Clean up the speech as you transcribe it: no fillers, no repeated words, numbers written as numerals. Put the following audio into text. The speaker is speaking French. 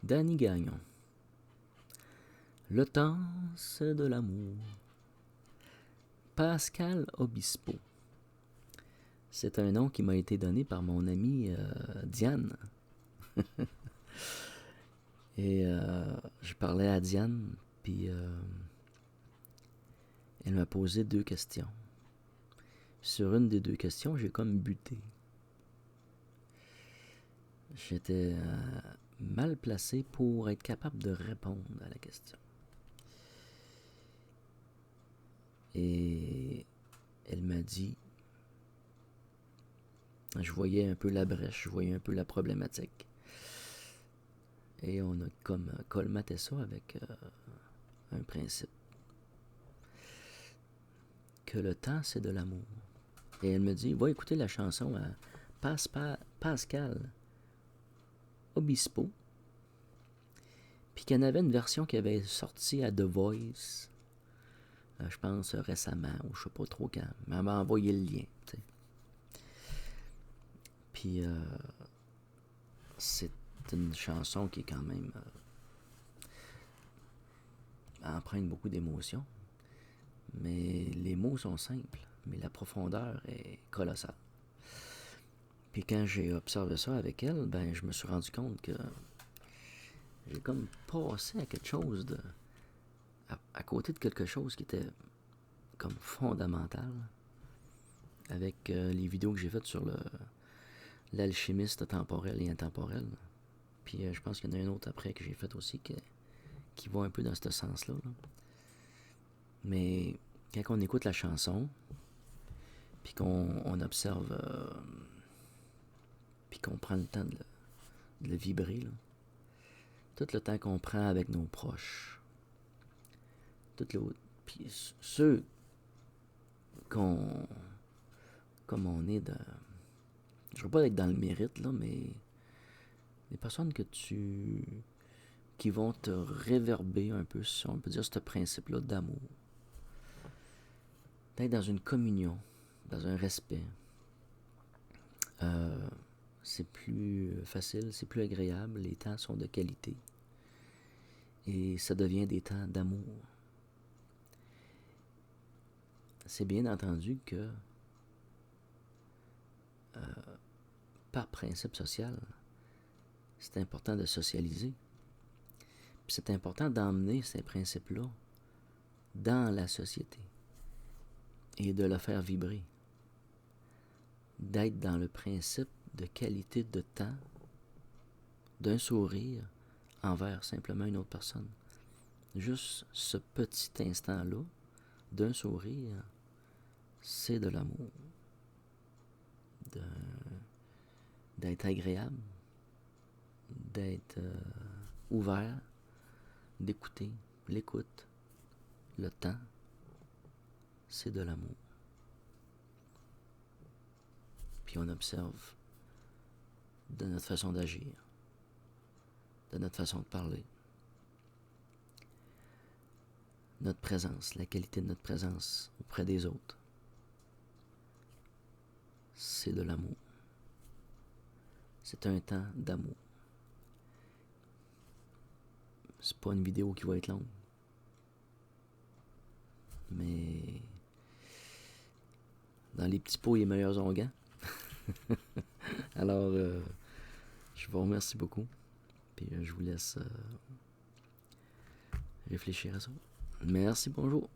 Danny Gagnon. Le temps, c'est de l'amour. Pascal Obispo. C'est un nom qui m'a été donné par mon amie Diane. Et je parlais à Diane, puis elle m'a posé 2 questions. Sur une des 2 questions, j'ai comme buté. J'étais mal placé pour être capable de répondre à la question. Et elle m'a dit, je voyais un peu la brèche, je voyais un peu la problématique. Et on a comme colmaté ça avec un principe. Que le temps, c'est de l'amour. Et elle me dit, va écouter la chanson à Pascal Obispo. Puis qu'il y en avait une version qui avait sorti à The Voice, je pense récemment, ou je sais pas trop quand. Mais elle m'a envoyé le lien. T'sais. Puis c'est une chanson qui est quand même empreinte beaucoup d'émotions. Mais les mots sont simples, mais la profondeur est colossale. Puis quand j'ai observé ça avec elle, ben je me suis rendu compte que j'ai comme passé à quelque chose de... à côté de quelque chose qui était comme fondamental, avec les vidéos que j'ai faites sur l'alchimiste temporel et intemporel. Puis je pense qu'il y en a une autre après que j'ai faite aussi qui va un peu dans ce sens-là. Là. Mais quand on écoute la chanson, puis qu'on observe, puis qu'on prend le temps de le vibrer, là, tout le temps qu'on prend avec nos proches, puis ceux comme on est dans... Je ne veux pas être dans le mérite, là, mais les personnes qui vont te réverber un peu, si on peut dire, ce principe-là d'amour. D'être dans une communion, dans un respect. C'est plus facile, c'est plus agréable, les temps sont de qualité. Et ça devient des temps d'amour. C'est bien entendu que par principe social, c'est important de socialiser. Puis c'est important d'emmener ces principes-là dans la société et de le faire vibrer. D'être dans le principe de qualité de temps, d'un sourire envers simplement une autre personne. Juste ce petit instant-là d'un sourire, c'est de l'amour. D'être agréable, d'être ouvert, d'écouter, l'écoute, le temps, c'est de l'amour. Puis on observe de notre façon d'agir, de notre façon de parler, notre présence, la qualité de notre présence auprès des autres. C'est de l'amour. C'est un temps d'amour. C'est pas une vidéo qui va être longue. Mais dans les petits pots, les meilleurs onguents. Alors, je vous remercie beaucoup. Puis je vous laisse réfléchir à ça. Merci, bonjour.